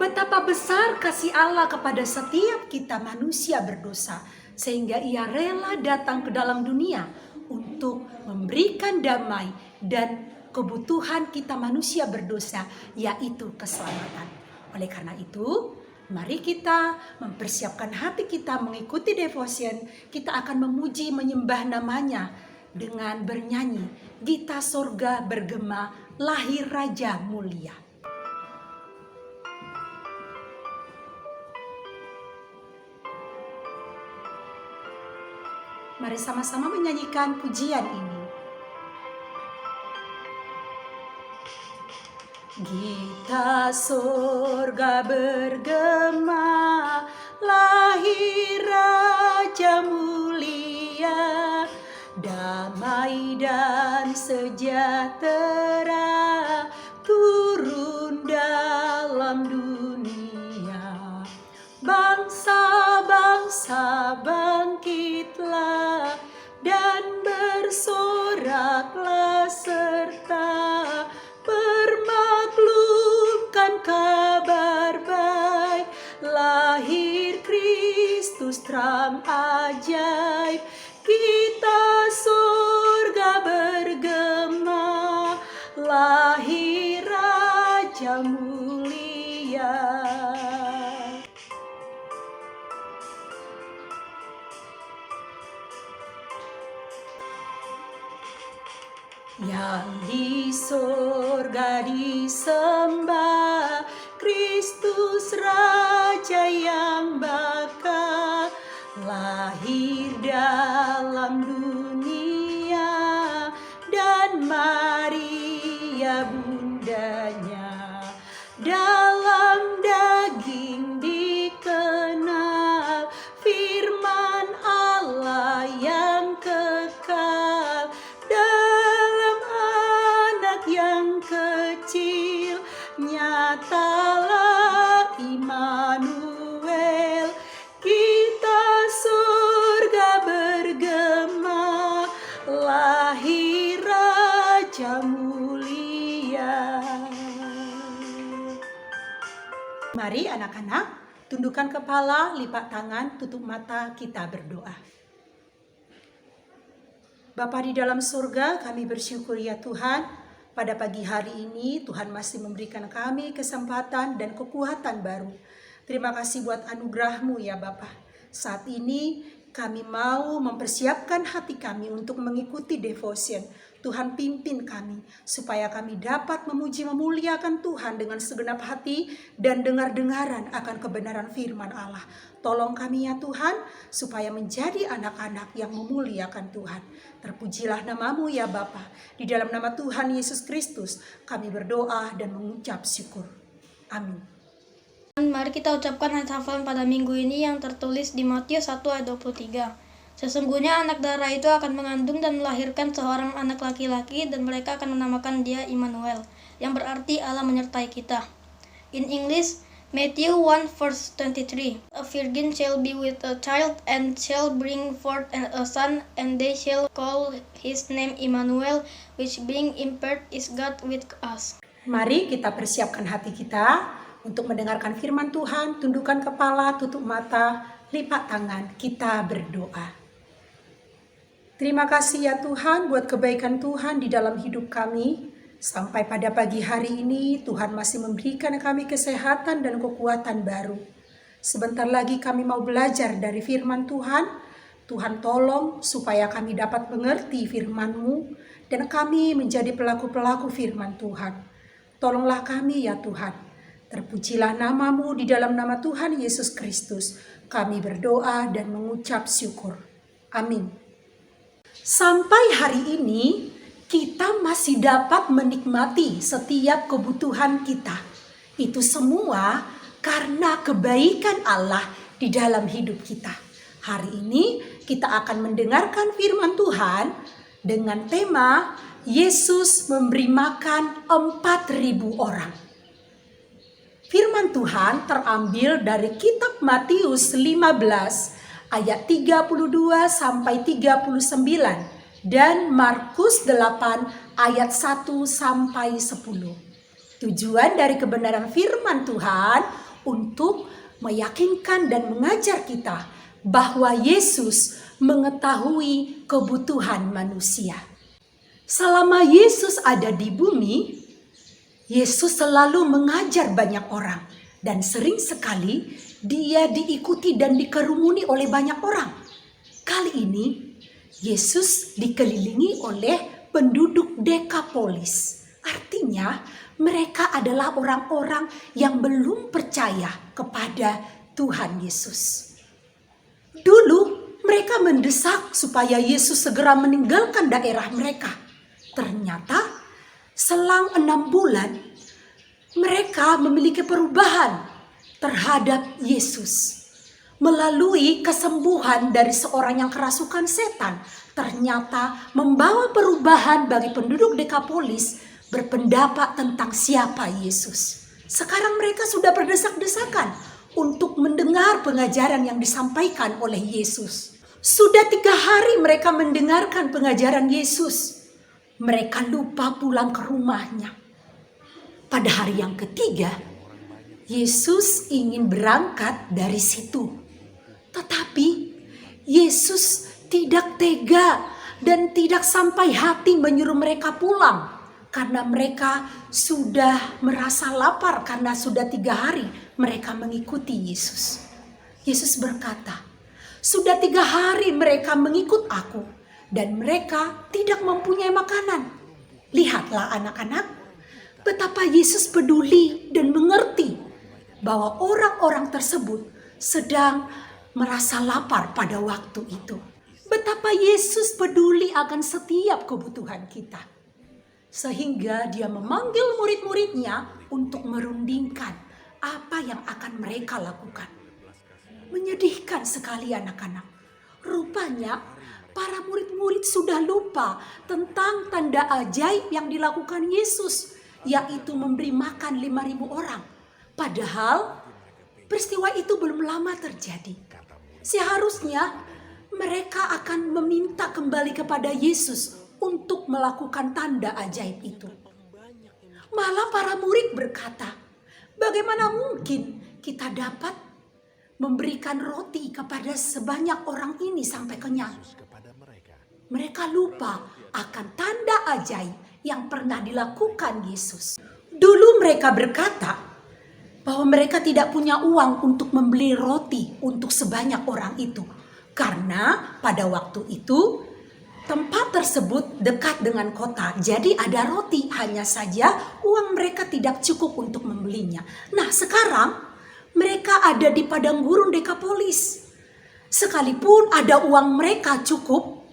Betapa besar kasih Allah kepada setiap kita manusia berdosa, sehingga Ia rela datang ke dalam dunia untuk memberikan damai dan kebutuhan kita manusia berdosa, yaitu keselamatan. Oleh karena itu, mari kita mempersiapkan hati kita mengikuti devotion. Kita akan memuji menyembah namanya dengan bernyanyi, Gita Sorga bergema, lahir Raja mulia. Mari sama-sama menyanyikan pujian ini. Gita sorga bergema, lahir Raja mulia, damai dan sejahtera turun dalam dunia. Bangsa-bangsa bangkitlah dan bersoraklah serta permaklumkan kabar baik, lahir Kristus terang ajaib. Kita surga bergema, lahir Raja mulia. Yang di sorga disembah, Kristus Raja yang bakal lahir dalam dunia, dan Maria bundanya dalam daging dikenal, firman Allah yang kekal dalam anak yang kecil. Nyatalah Immanuel, kita surga bergema, lahir Raja mulia. Mari anak-anak, tundukkan kepala, lipat tangan, tutup mata, kita berdoa. Bapa di dalam surga, kami bersyukur ya Tuhan, pada pagi hari ini Tuhan masih memberikan kami kesempatan dan kekuatan baru. Terima kasih buat anugerah-Mu ya Bapa. Saat ini kami mau mempersiapkan hati kami untuk mengikuti devotion. Tuhan pimpin kami supaya kami dapat memuji memuliakan Tuhan dengan segenap hati dan dengar-dengaran akan kebenaran firman Allah. Tolong kami ya Tuhan supaya menjadi anak-anak yang memuliakan Tuhan. Terpujilah nama-Mu ya Bapa. Di dalam nama Tuhan Yesus Kristus kami berdoa dan mengucap syukur. Amin. Mari kita ucapkan ayat hafalan pada minggu ini yang tertulis di Matius 1 ayat 23. Sesungguhnya anak darah itu akan mengandung dan melahirkan seorang anak laki-laki, dan mereka akan menamakan dia Immanuel, yang berarti Allah menyertai kita. In English, Matthew 1 verse 23. A virgin shall be with a child and shall bring forth a son, and they shall call his name Immanuel, which being impaired is God with us. Mari kita persiapkan hati kita untuk mendengarkan firman Tuhan. Tundukkan kepala, tutup mata, lipat tangan, kita berdoa. Terima kasih ya Tuhan buat kebaikan Tuhan di dalam hidup kami. Sampai pada pagi hari ini Tuhan masih memberikan kami kesehatan dan kekuatan baru. Sebentar lagi kami mau belajar dari firman Tuhan. Tuhan tolong supaya kami dapat mengerti firman-Mu dan kami menjadi pelaku-pelaku firman Tuhan. Tolonglah kami ya Tuhan. Terpujilah nama-Mu, di dalam nama Tuhan Yesus Kristus kami berdoa dan mengucap syukur. Amin. Sampai hari ini kita masih dapat menikmati setiap kebutuhan kita. Itu semua karena kebaikan Allah di dalam hidup kita. Hari ini kita akan mendengarkan firman Tuhan dengan tema Yesus memberi makan 4.000 orang. Firman Tuhan terambil dari kitab Matius 15 ayat 32 sampai 39 dan Markus 8 ayat 1 sampai 10. Tujuan dari kebenaran firman Tuhan untuk meyakinkan dan mengajar kita bahwa Yesus mengetahui kebutuhan manusia. Selama Yesus ada di bumi, Yesus selalu mengajar banyak orang dan sering sekali dia diikuti dan dikerumuni oleh banyak orang. Kali ini Yesus dikelilingi oleh penduduk Dekapolis. Artinya mereka adalah orang-orang yang belum percaya kepada Tuhan Yesus. Dulu mereka mendesak supaya Yesus segera meninggalkan daerah mereka. Ternyata selang 6 bulan mereka memiliki perubahan terhadap Yesus. Melalui kesembuhan dari seorang yang kerasukan setan, ternyata membawa perubahan bagi penduduk Dekapolis berpendapat tentang siapa Yesus. Sekarang mereka sudah berdesak-desakan untuk mendengar pengajaran yang disampaikan oleh Yesus. Sudah 3 hari mereka mendengarkan pengajaran Yesus. Mereka lupa pulang ke rumahnya. Pada hari yang ketiga, Yesus ingin berangkat dari situ. Tetapi Yesus tidak tega dan tidak sampai hati menyuruh mereka pulang. Karena mereka sudah merasa lapar karena sudah 3 hari mereka mengikuti Yesus. Yesus berkata, sudah 3 hari mereka mengikut aku dan mereka tidak mempunyai makanan. Lihatlah anak-anak, betapa Yesus peduli dan mengerti bahwa orang-orang tersebut sedang merasa lapar pada waktu itu. Betapa Yesus peduli akan setiap kebutuhan kita. Sehingga dia memanggil murid-muridnya untuk merundingkan apa yang akan mereka lakukan. Menyedihkan sekali anak-anak. Rupanya para murid-murid sudah lupa tentang tanda ajaib yang dilakukan Yesus, yaitu memberi makan 5.000 orang. Padahal peristiwa itu belum lama terjadi. Seharusnya mereka akan meminta kembali kepada Yesus untuk melakukan tanda ajaib itu. Malah para murid berkata, bagaimana mungkin kita dapat memberikan roti kepada sebanyak orang ini sampai kenyang? Mereka lupa akan tanda ajaib yang pernah dilakukan Yesus. Dulu mereka berkata bahwa mereka tidak punya uang untuk membeli roti untuk sebanyak orang itu. Karena pada waktu itu tempat tersebut dekat dengan kota, jadi ada roti, hanya saja uang mereka tidak cukup untuk membelinya. Nah, sekarang mereka ada di padang gurun Dekapolis. Sekalipun ada uang mereka cukup,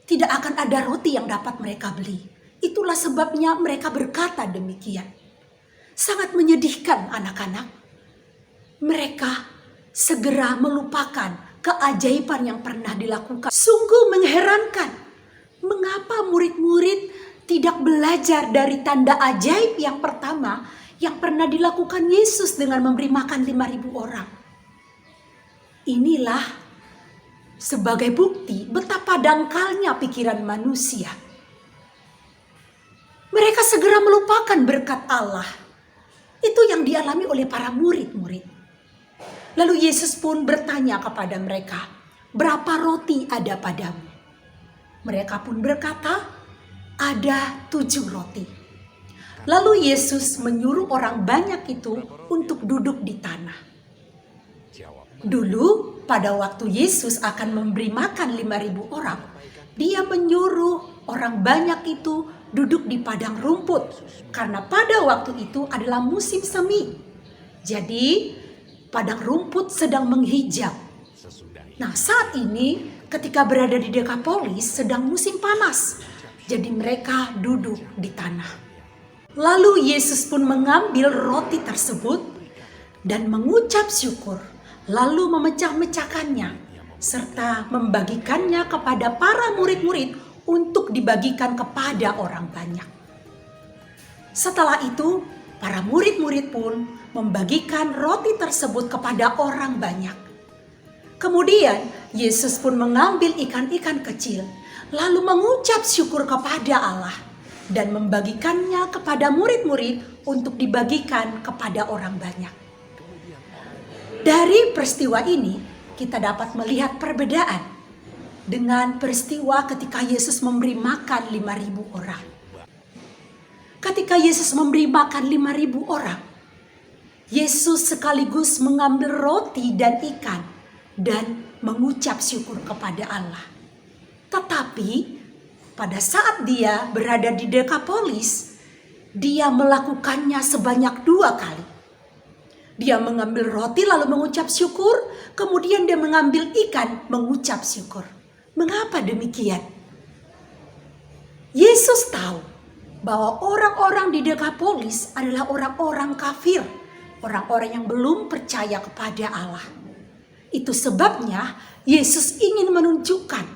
tidak akan ada roti yang dapat mereka beli. Itulah sebabnya mereka berkata demikian. Sangat menyedihkan anak-anak. Mereka segera melupakan keajaiban yang pernah dilakukan. Sungguh mengherankan. Mengapa murid-murid tidak belajar dari tanda ajaib yang pertama yang pernah dilakukan Yesus dengan memberi makan 5.000 orang? Inilah sebagai bukti betapa dangkalnya pikiran manusia. Mereka segera melupakan berkat Allah. Itu yang dialami oleh para murid-murid. Lalu Yesus pun bertanya kepada mereka, berapa roti ada padamu? Mereka pun berkata, ada 7 roti. Lalu Yesus menyuruh orang banyak itu untuk duduk di tanah. Dulu pada waktu Yesus akan memberi makan 5.000 orang, dia menyuruh orang banyak itu duduk di padang rumput. Karena pada waktu itu adalah musim semi. Jadi padang rumput sedang menghijau. Nah, saat ini ketika berada di Dekapolis sedang musim panas. Jadi mereka duduk di tanah. Lalu Yesus pun mengambil roti tersebut dan mengucap syukur. Lalu memecah-mecahkannya serta membagikannya kepada para murid-murid untuk dibagikan kepada orang banyak. Setelah itu para murid-murid pun membagikan roti tersebut kepada orang banyak. Kemudian Yesus pun mengambil ikan-ikan kecil, lalu mengucap syukur kepada Allah dan membagikannya kepada murid-murid untuk dibagikan kepada orang banyak. Dari peristiwa ini kita dapat melihat perbedaan dengan peristiwa ketika Yesus memberi makan 5.000 orang. Ketika Yesus memberi makan 5.000 orang, Yesus sekaligus mengambil roti dan ikan dan mengucap syukur kepada Allah. Tetapi pada saat dia berada di Dekapolis, dia melakukannya sebanyak 2 kali. Dia mengambil roti lalu mengucap syukur, kemudian dia mengambil ikan mengucap syukur. Mengapa demikian? Yesus tahu bahwa orang-orang di Dekapolis adalah orang-orang kafir, orang-orang yang belum percaya kepada Allah. Itu sebabnya Yesus ingin menunjukkan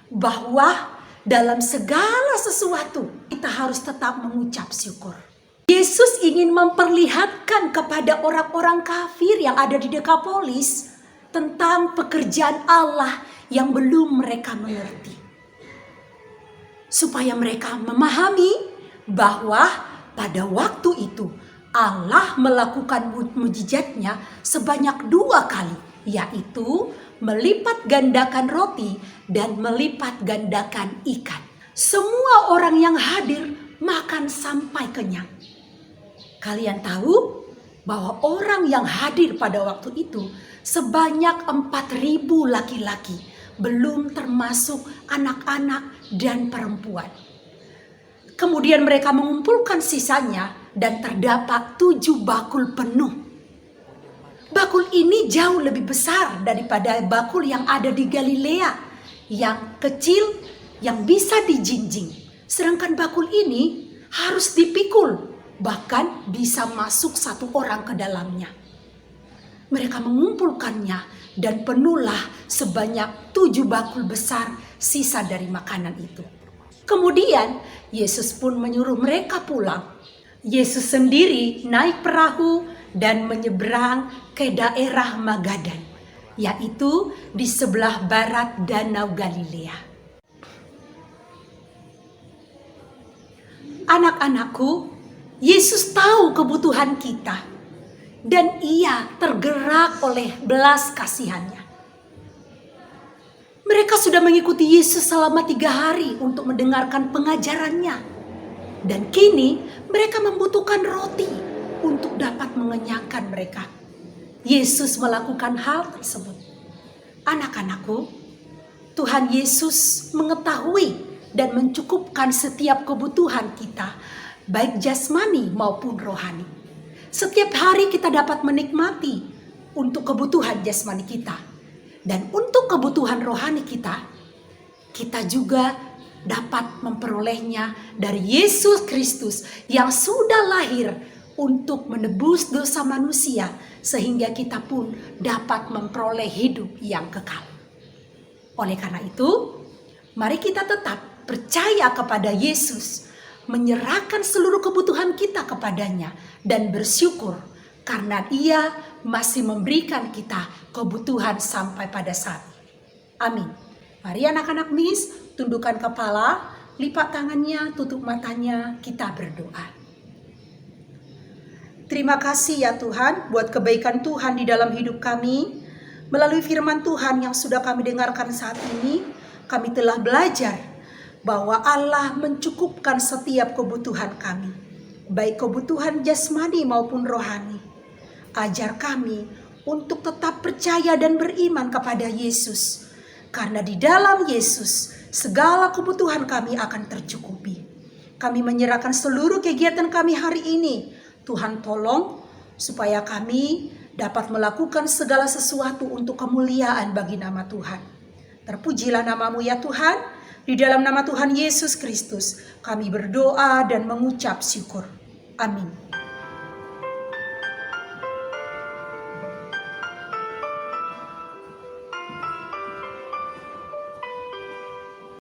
bahwa dalam segala sesuatu kita harus tetap mengucap syukur. Yesus ingin memperlihatkan kepada orang-orang kafir yang ada di Dekapolis tentang pekerjaan Allah yang belum mereka mengerti. Supaya mereka memahami bahwa pada waktu itu Allah melakukan mujizatnya sebanyak 2 kali, yaitu melipat gandakan roti dan melipat gandakan ikan. Semua orang yang hadir makan sampai kenyang. Kalian tahu bahwa orang yang hadir pada waktu itu sebanyak 4.000 laki-laki, belum termasuk anak-anak dan perempuan. Kemudian mereka mengumpulkan sisanya dan terdapat 7 bakul penuh. Bakul ini jauh lebih besar daripada bakul yang ada di Galilea, yang kecil, yang bisa dijinjing. Sedangkan bakul ini harus dipikul, bahkan bisa masuk 1 orang ke dalamnya. Mereka mengumpulkannya dan penuhlah sebanyak 7 bakul besar sisa dari makanan itu. Kemudian Yesus pun menyuruh mereka pulang. Yesus sendiri naik perahu dan menyeberang ke daerah Magadan, yaitu di sebelah barat Danau Galilea. Anak-anakku, Yesus tahu kebutuhan kita dan ia tergerak oleh belas kasihannya. Mereka sudah mengikuti Yesus selama 3 hari untuk mendengarkan pengajarannya. Dan kini mereka membutuhkan roti untuk dapat mengenyangkan mereka. Yesus melakukan hal tersebut. Anak-anakku, Tuhan Yesus mengetahui dan mencukupkan setiap kebutuhan kita, baik jasmani maupun rohani. Setiap hari kita dapat menikmati untuk kebutuhan jasmani kita. Dan untuk kebutuhan rohani kita juga dapat memperolehnya dari Yesus Kristus yang sudah lahir untuk menebus dosa manusia, sehingga kita pun dapat memperoleh hidup yang kekal. Oleh karena itu, mari kita tetap percaya kepada Yesus, menyerahkan seluruh kebutuhan kita kepadanya, dan bersyukur karena Ia masih memberikan kita kebutuhan sampai pada saat ini. Amin. Mari anak-anak Miss, tundukkan kepala, lipat tangannya, tutup matanya, kita berdoa. Terima kasih ya Tuhan buat kebaikan Tuhan di dalam hidup kami. Melalui firman Tuhan yang sudah kami dengarkan saat ini, kami telah belajar bahwa Allah mencukupkan setiap kebutuhan kami, baik kebutuhan jasmani maupun rohani. Ajar kami untuk tetap percaya dan beriman kepada Yesus, karena di dalam Yesus segala kebutuhan kami akan tercukupi. Kami menyerahkan seluruh kegiatan kami hari ini. Tuhan tolong supaya kami dapat melakukan segala sesuatu untuk kemuliaan bagi nama Tuhan. Terpujilah nama-Mu ya Tuhan. Di dalam nama Tuhan Yesus Kristus kami berdoa dan mengucap syukur. Amin.